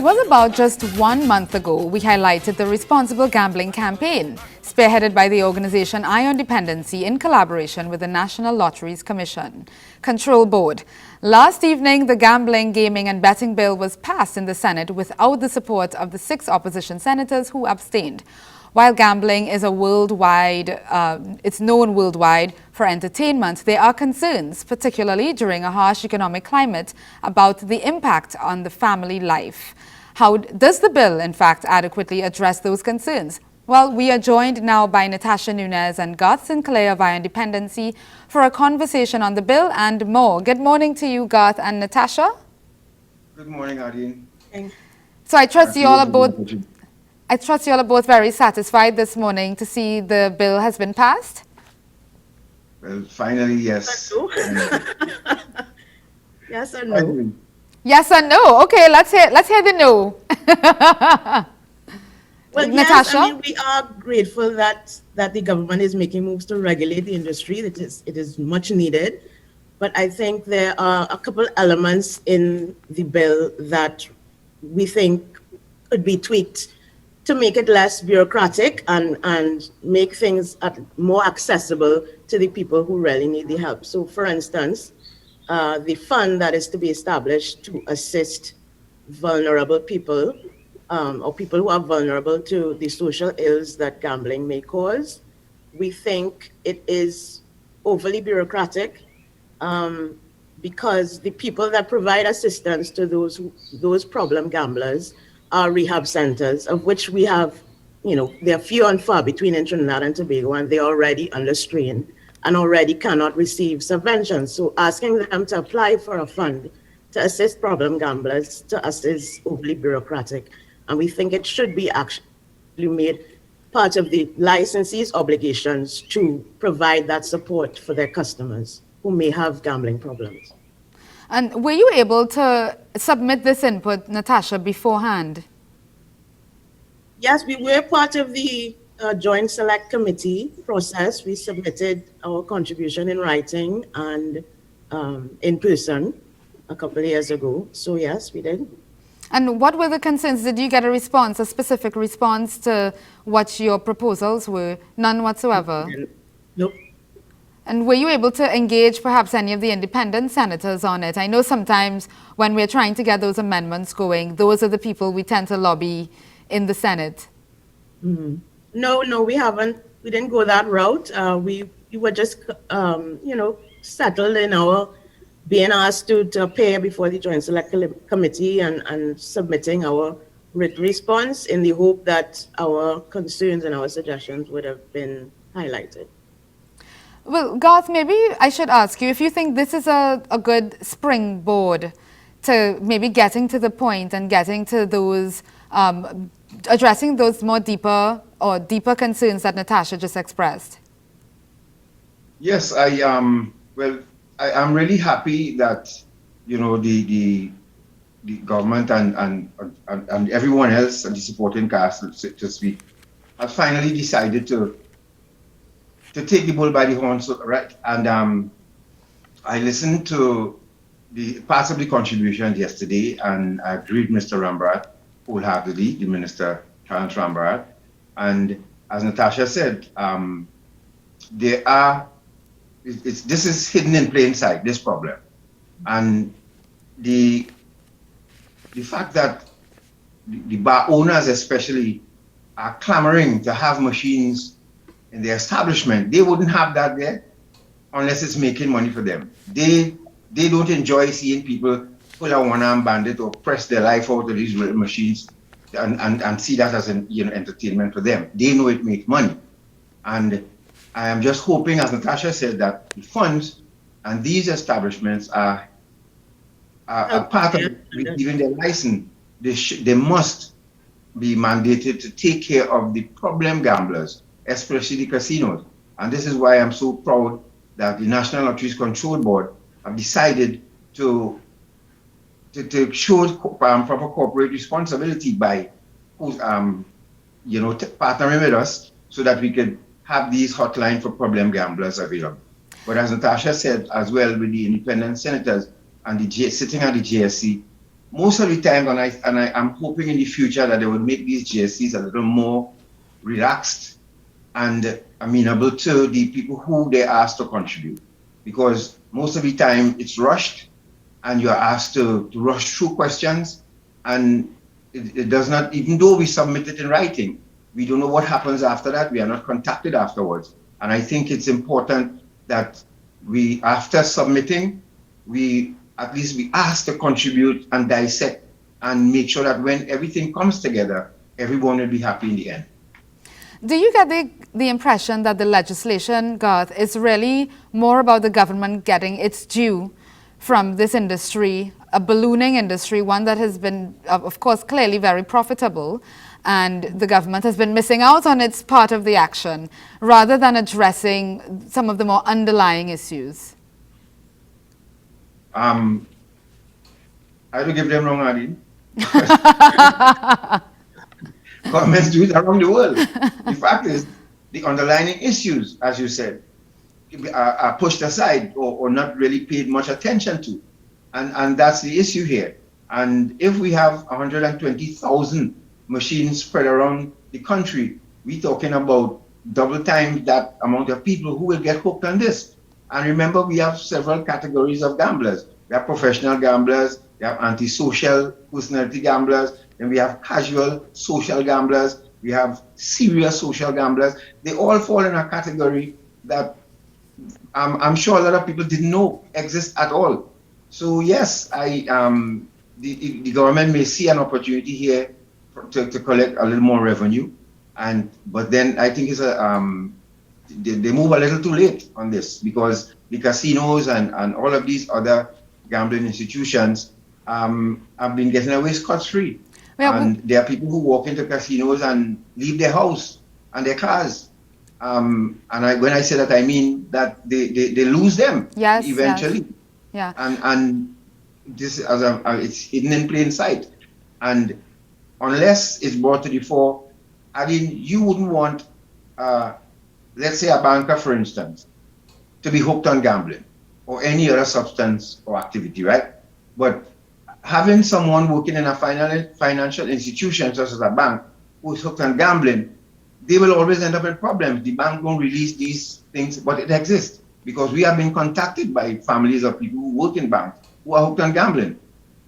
was about just 1 month ago we highlighted the Responsible Gambling Campaign, spearheaded by the organization Eye on Dependency in collaboration with the National Lotteries Commission Control Board. Last evening, the Gambling, Gaming and Betting Bill was passed in the Senate without the support of the 6 opposition senators who abstained. While gambling is it's known worldwide for entertainment, there are concerns, particularly during a harsh economic climate, about the impact on the family life. How does the bill, in fact, adequately address those concerns? Well, we are joined now by Natasha Nunez and Garth of Eye on Dependency for a conversation on the bill and more. Good morning to you, Garth and Natasha. Good morning, Adine. So I trust you all are both very satisfied this morning to see the bill has been passed. Well, finally, yes. Yes or no? Yes or no? Okay, let's hear the no. Well, Natasha? yes, I mean, we are grateful that the government is making moves to regulate the industry. It is much needed. But I think there are a couple elements in the bill that we think could be tweaked to make it less bureaucratic and make things more accessible to the people who really need the help. So, for instance, the fund that is to be established to assist vulnerable people or people who are vulnerable to the social ills that gambling may cause, we think it is overly bureaucratic because the people that provide assistance to those problem gamblers are rehab centers, of which we have, they're few and far between in Trinidad and Tobago, and they're already under strain and already cannot receive subventions. So asking them to apply for a fund to assist problem gamblers, to us, is overly bureaucratic. And we think it should be actually made part of the licensee's obligations to provide that support for their customers who may have gambling problems. And were you able to submit this input, Natasha, beforehand? Yes, we were part of the Joint Select Committee process. We submitted our contribution in writing and in person a couple of years ago. So yes, we did. And what were the concerns? Did you get a response, a specific response to what your proposals were? None whatsoever? Nope. And were you able to engage perhaps any of the independent senators on it? I know sometimes when we're trying to get those amendments going, those are the people we tend to lobby in the Senate. Mm-hmm. No, we haven't. We didn't go that route. We were just, settled in our being asked to appear before the Joint Select Committee and submitting our written response in the hope that our concerns and our suggestions would have been highlighted. Well, Garth, maybe I should ask you if you think this is a good springboard to maybe getting to the point and getting to those, addressing those more deeper concerns that Natasha just expressed. Yes, I am really happy that, the government and everyone else and the supporting cast, so to speak, have finally decided to take the bull by the horns, right? And I listened to the parts of the contribution yesterday, and I agreed with Mr. Rambarat wholeheartedly, the Minister, Terence Rambarat. And as Natasha said, this is hidden in plain sight, this problem. And the fact that the bar owners especially are clamoring to have machines in the establishment, they wouldn't have that there unless it's making money for them. They don't enjoy seeing people pull a one-arm bandit or press their life out of these little machines and see that as an entertainment for them. They know it makes money. And I am just hoping, as Natasha said, that the funds and these establishments are part of receiving their license. They must be mandated to take care of the problem gamblers, especially the casinos. And this is why I'm so proud that the National Lotteries Control Board have decided to show proper corporate responsibility by partnering with us so that we could have these hotlines for problem gamblers available. But as Natasha said as well, with the independent senators and sitting at the JSC, most of the time, I'm hoping in the future that they would make these GSCs a little more relaxed and amenable to the people who they asked to contribute. Because most of the time it's rushed and you're asked to rush through questions, and it does not, even though we submit it in writing, we don't know what happens after that. We are not contacted afterwards. And I think it's important that we, after submitting, we at least be asked to contribute and dissect and make sure that when everything comes together, everyone will be happy in the end. Do you get the impression that the legislation, Garth, is really more about the government getting its due from this industry, a ballooning industry, one that has been, of course, clearly very profitable, and the government has been missing out on its part of the action, rather than addressing some of the more underlying issues? I don't give them wrong, Adi. Governments do it around the world. The fact is, the underlying issues, as you said, are pushed aside or not really paid much attention to. And that's the issue here. And if we have 120,000 machines spread around the country, we're talking about double time that amount of people who will get hooked on this. And remember, we have several categories of gamblers. We have professional gamblers, we have antisocial personality gamblers, then we have casual social gamblers, we have serious social gamblers. They all fall in a category that I'm sure a lot of people didn't know exist at all. So yes, the government may see an opportunity here to collect a little more revenue, but then I think it's they move a little too late on this, because the casinos and all of these other gambling institutions have been getting away scot-free. And there are people who walk into casinos and leave their house and their cars. And when I say that, I mean that they lose them eventually. Yes. Yeah. And this it's hidden in plain sight. And unless it's brought to the fore, I mean, you wouldn't want, let's say a banker, for instance, to be hooked on gambling or any other substance or activity, right? But having someone working in a financial institution such as a bank who's hooked on gambling, they will always end up in problems. The bank won't release these things, but it exists, because we have been contacted by families of people who work in banks who are hooked on gambling.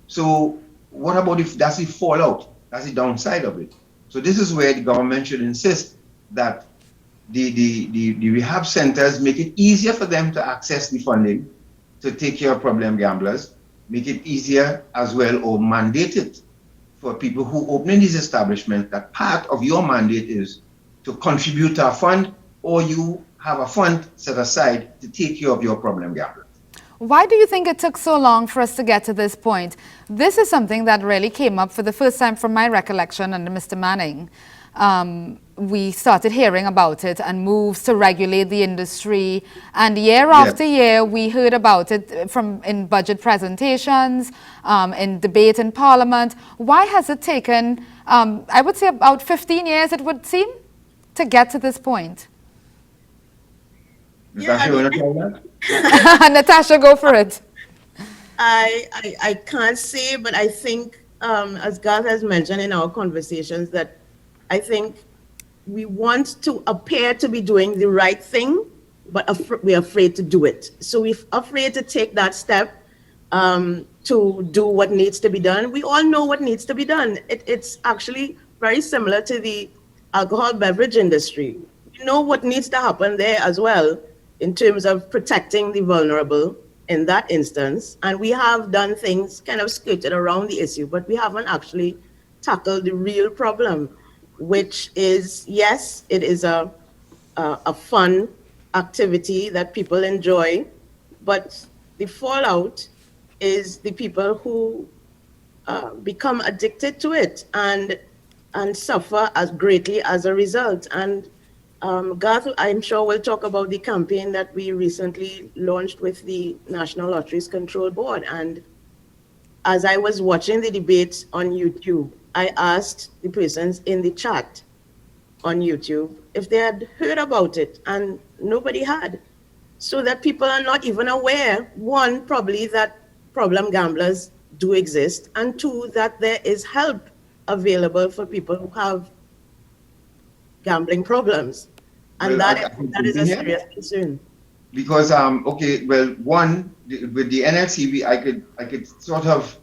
So what about if that's the fallout? That's the downside of it. So this is where the government should insist that the rehab centers make it easier for them to access the funding to take care of problem gamblers, make it easier as well, or mandate it for people who open in these establishments that part of your mandate is to contribute to a fund, or you have a fund set aside to take care of your problem gamblers. Why do you think it took so long for us to get to this point? This is something that really came up for the first time from my recollection under Mr. Manning. We started hearing about it and moves to regulate the industry, and year after year we heard about it in budget presentations, in debate in Parliament. Why has it taken, I would say about 15 years, it would seem, to get to this point? Natasha, go for it. I can't say, but I think, as Garth has mentioned in our conversations, that I think we want to appear to be doing the right thing, but we're afraid to do it. So we're afraid to take that step to do what needs to be done. We all know what needs to be done. It's actually very similar to the alcohol beverage industry. We know what needs to happen there as well in terms of protecting the vulnerable in that instance. And we have done things kind of skirted around the issue, but we haven't actually tackled the real problem, which is, yes, it is a fun activity that people enjoy, but the fallout is the people who become addicted to it and suffer as greatly as a result. And Garth, I'm sure we'll talk about the campaign that we recently launched with the National Lotteries Control Board. And as I was watching the debate on YouTube, I asked the persons in the chat on YouTube if they had heard about it, and nobody had. So that people are not even aware, one, probably that problem gamblers do exist, and two, that there is help available for people who have gambling problems. And Well, I that, can that jump is in a here serious concern. because okay, well, one with the NLCB, I could sort of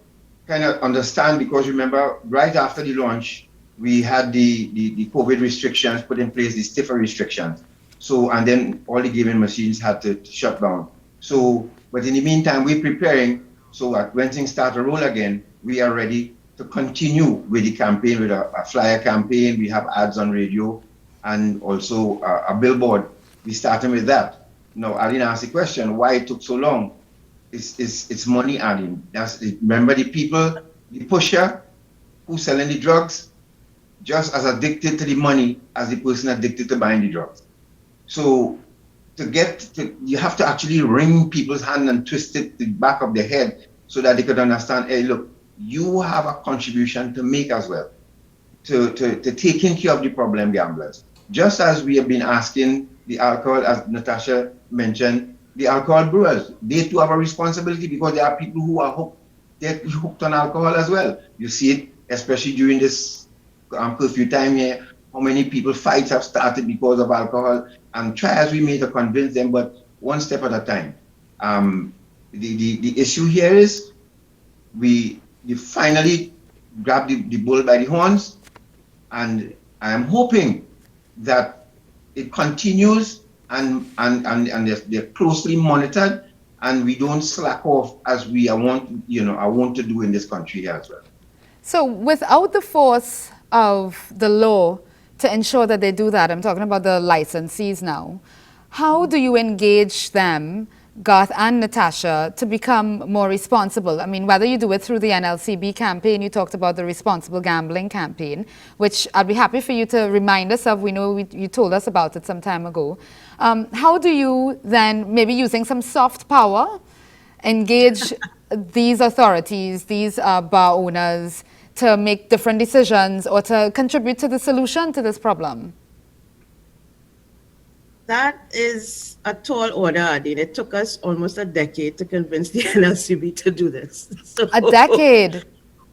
kind of understand because remember right after the launch, we had the COVID restrictions put in place, the stiffer restrictions. So and then all the gaming machines had to shut down. So, but in the meantime, we're preparing. So when things start to roll again, we are ready to continue with the campaign with a flyer campaign. We have ads on radio and also a billboard. We started with that. Now, I didn't ask the question why it took so long. It's money adding. Remember the people, the pusher who's selling the drugs, just as addicted to the money as the person addicted to buying the drugs. So you have to actually wring people's hand and twist it to the back of their head so that they could understand, hey, look, you have a contribution to make as well, to taking care of the problem gamblers. Just as we have been asking the alcohol, as Natasha mentioned, the alcohol brewers, they too have a responsibility because there are people who are hooked, they're hooked on alcohol as well. You see it, especially during this curfew time here, how many people fights have started because of alcohol, and try as we may to convince them, but one step at a time. The issue here is we finally grab the bull by the horns, and I am hoping that it continues and they're closely monitored and we don't slack off as I want to do in this country here as well. So without the force of the law to ensure that they do that, I'm talking about the licensees now, how do you engage them, Garth and Natasha, to become more responsible? I mean, whether you do it through the NLCB campaign, you talked about the responsible gambling campaign, which I'd be happy for you to remind us of. We know you told us about it some time ago. How do you then, maybe using some soft power, engage these authorities, these bar owners, to make different decisions or to contribute to the solution to this problem? That is a tall order, Adine. It took us almost a decade to convince the NLCB to do this. So, A decade.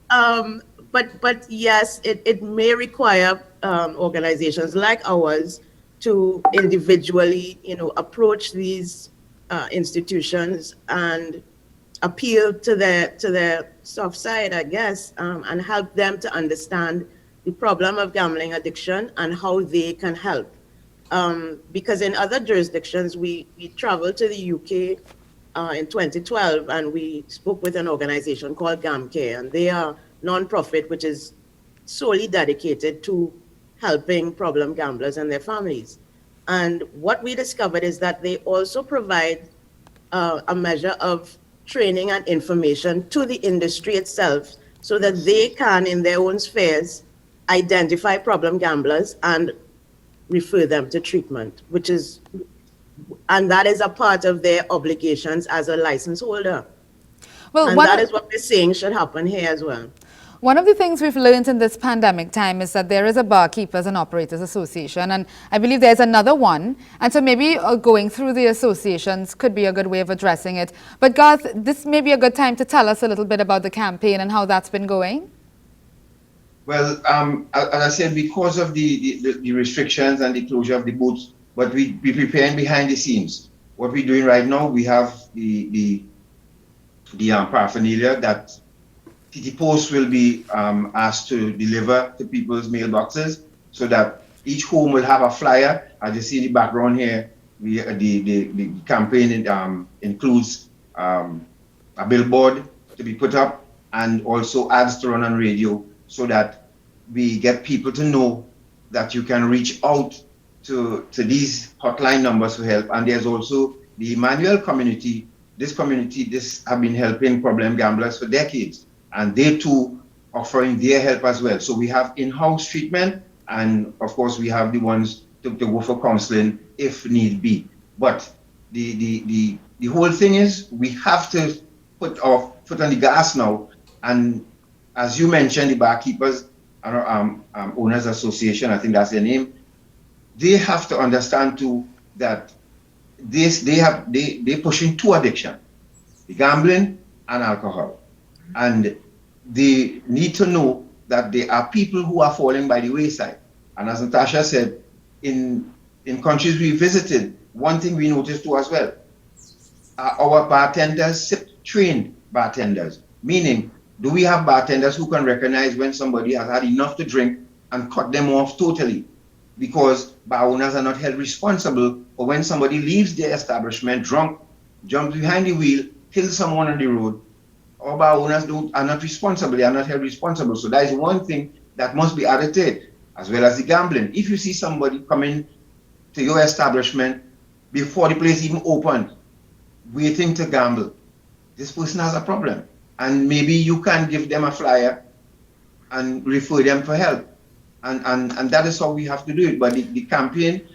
but yes, it may require organizations like ours to individually, approach these institutions and appeal to their soft side, I guess, and help them to understand the problem of gambling addiction and how they can help. Because in other jurisdictions, we traveled to the UK in 2012 and we spoke with an organization called GamCare, and they are non-profit which is solely dedicated to helping problem gamblers and their families. And what we discovered is that they also provide a measure of training and information to the industry itself so that they can, in their own spheres, identify problem gamblers and refer them to treatment, and that is a part of their obligations as a license holder. Well, and that is what we're saying should happen here as well. One of the things we've learned in this pandemic time is that there is a Barkeepers and Operators Association, and I believe there's another one. And so maybe going through the associations could be a good way of addressing it. But Garth, this may be a good time to tell us a little bit about the campaign and how that's been going. Well, as I said, because of the restrictions and the closure of the booths, but we preparing behind the scenes. What we're doing right now, we have the paraphernalia that TT Post will be asked to deliver to people's mailboxes, so that each home will have a flyer. As you see in the background here, the campaign includes a billboard to be put up and also ads to run on radio, so that we get people to know that you can reach out to these hotline numbers for help. And there's also the Emmanuel community. This have been helping problem gamblers for decades, and they too offering their help as well. So we have in-house treatment, and of course we have the ones to go for counseling if need be. But the whole thing is we have to put our foot on the gas now. And as you mentioned, the Barkeepers Owners Association, I think that's their name, they have to understand too that they're pushing two addictions, the gambling and alcohol. And they need to know that there are people who are falling by the wayside. And as Natasha said, in countries we visited, one thing we noticed too as well, our bartenders, trained bartenders, meaning, do we have bartenders who can recognize when somebody has had enough to drink and cut them off totally? Because bar owners are not held responsible for when somebody leaves their establishment drunk, jumps behind the wheel, kills someone on the road. Our bar owners are not responsible, they are not held responsible. So that is one thing that must be added to it, as well as the gambling. If you see somebody coming to your establishment before the place even opened, waiting to gamble, this person has a problem. And maybe you can give them a flyer and refer them for help. And that is how we have to do it. But the campaign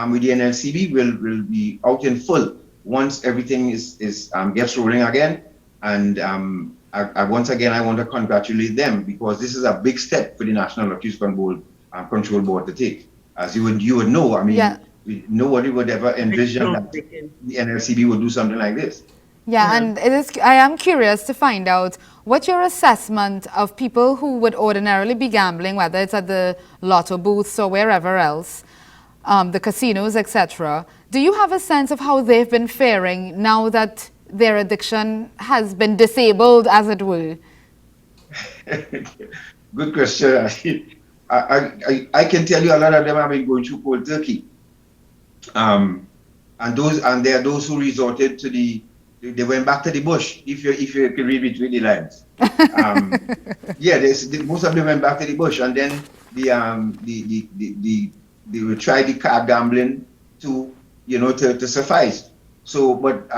with the NLCB will be out in full once everything gets rolling again. And once again, I want to congratulate them, because this is a big step for the National Lotteries Control Board to take. As you would know, I mean, Yeah. nobody would ever envision that the NLCB would do something like this. Yeah, and I am curious to find out what your assessment of people who would ordinarily be gambling, whether it's at the lotto booths or wherever else, the casinos, etc. Do you have a sense of how they've been faring now that their addiction has been disabled, as it were? Good question. I can tell you a lot of them have been going through cold turkey. And there are those who resorted to they went back to the bush, if you can read between the lines. Yeah, most of them went back to the bush, and then they will try the card gambling to suffice. So, but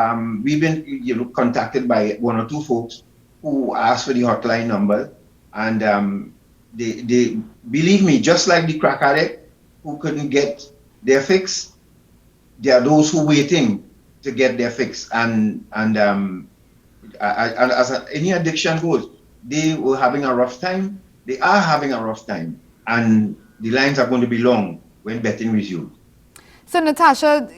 we've been contacted by one or two folks who asked for the hotline number, and they believe me, just like the crack addict who couldn't get their fix, there are those who waiting to get their fix, and as any addiction goes, they were having a rough time. They are having a rough time, and the lines are going to be long when betting resumes. So, Natasha,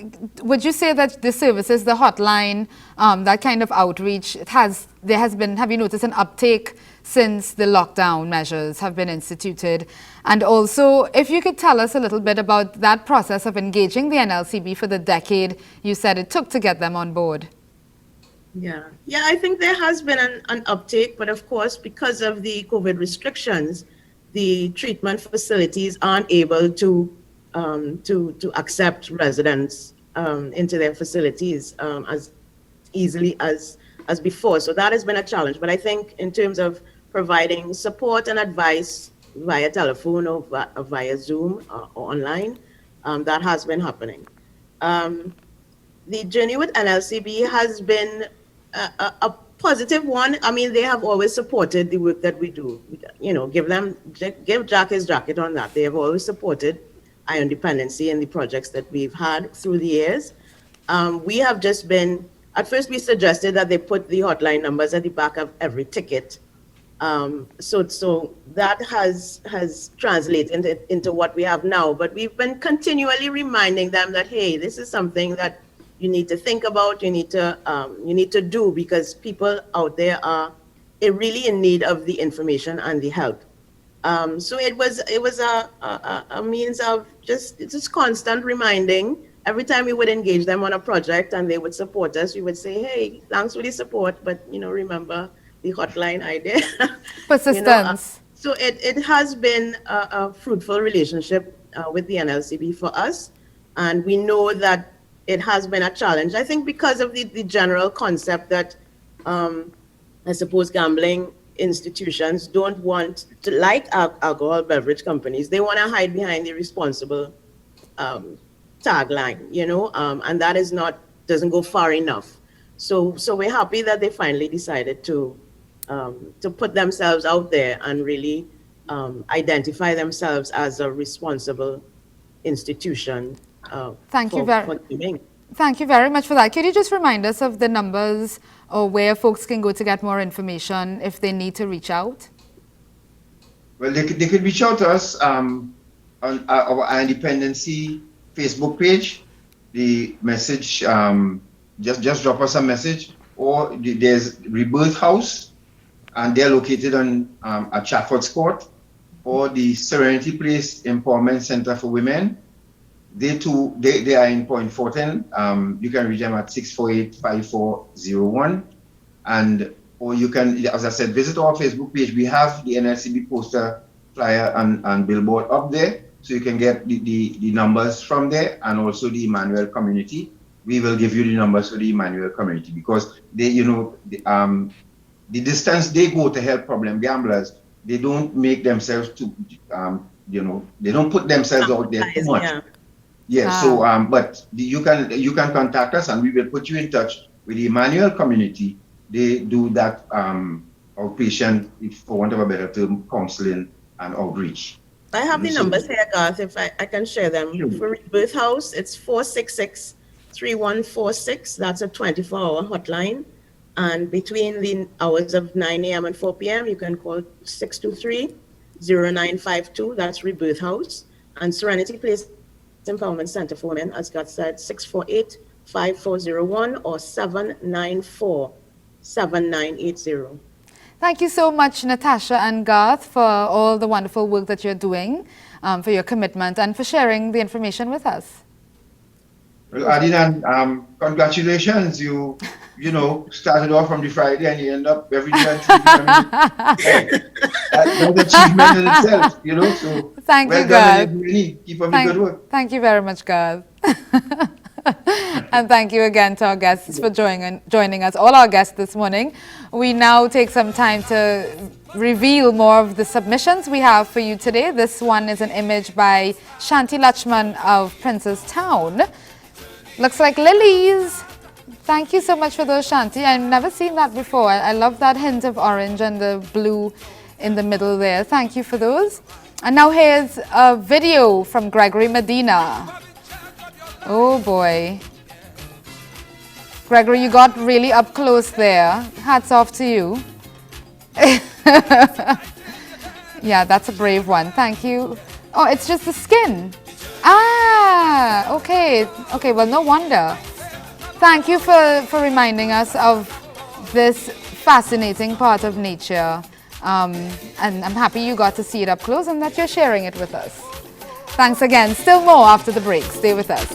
would you say that the services, the hotline, that kind of outreach, have you noticed an uptake since the lockdown measures have been instituted? And also, if you could tell us a little bit about that process of engaging the NLCB for the decade you said it took to get them on board. Yeah, I think there has been an uptake, but of course, because of the COVID restrictions, the treatment facilities aren't able to accept residents into their facilities as easily as before. So that has been a challenge. But I think in terms of providing support and advice via telephone or via Zoom or online, that has been happening. The journey with NLCB has been a positive one. I mean, they have always supported the work that we do. Give Jack his jacket on that. They have always supported Ion Dependency and the projects that we've had through the years. We have just been, at first we suggested that they put the hotline numbers at the back of every ticket. So that has translated into what we have now, but we've been continually reminding them that, hey, this is something that you need to think about, you need to do, because people out there are really in need of the information and the help. So it was a means of just constant reminding. Every time we would engage them on a project and they would support us, we would say, hey, thanks for the support, but remember the hotline idea. Persistence. So it has been a fruitful relationship with the NLCB for us, and we know that it has been a challenge. I think because of the general concept that I suppose gambling institutions don't want to, like alcohol beverage companies, they want to hide behind the responsible tagline, and that doesn't go far enough. So we're happy that they finally decided to put themselves out there and really identify themselves as a responsible institution. Thank you very much for that. Could you just remind us of the numbers or where folks can go to get more information if they need to reach out? Well, they could reach out to us on our Independency Facebook page. The message, just drop us a message, or there's Rebirth House and they're located on at Chafford's Court or the Serenity Place Empowerment Center for Women. They are in Point Fortin. You can reach them at 648-5401. Or you can, as I said, visit our Facebook page. We have the NLCB poster, flyer, and billboard up there. So you can get the numbers from there, and also the Emmanuel community. We will give you the numbers for the Emmanuel community, because they, the distance they go to help problem gamblers, they don't make themselves too, they don't put themselves out there too much. Yeah. So, but you can contact us, and we will put you in touch with the Emmanuel community. They do that outpatient, for want of a better term, counseling and outreach. I have the numbers here, Garth, if I can share them. Sure. For Rebirth House, it's 466-3146. That's a 24-hour hotline. And between the hours of 9 a.m. and 4 p.m., you can call 623-0952. That's Rebirth House. And Serenity Place Empowerment Center for Women, as Garth said, 648-5401 or 794-7980. Thank you so much, Natasha and Garth, for all the wonderful work that you're doing, for your commitment, and for sharing the information with us. Well, Adinan, congratulations. You started off from the Friday and you end up every day. That's an achievement in itself, So Thank you, done, Garth. Keep up the good work. Thank you very much, Garth. And thank you again to our guests for joining us, all our guests this morning. We now take some time to reveal more of the submissions we have for you today. This one is an image by Shanti Lachman of Princess Town. Looks like lilies. Thank you so much for those, Shanti. I've never seen that before. I love that hint of orange and the blue in the middle there. Thank you for those. And now here's a video from Gregory Medina. Oh boy. Gregory, you got really up close there. Hats off to you. Yeah, that's a brave one. Thank you. Oh, it's just the skin. Ah, okay. Okay, well, no wonder. Thank you for reminding us of this fascinating part of nature. And I'm happy you got to see it up close and that you're sharing it with us. Thanks again. Still more after the break. Stay with us.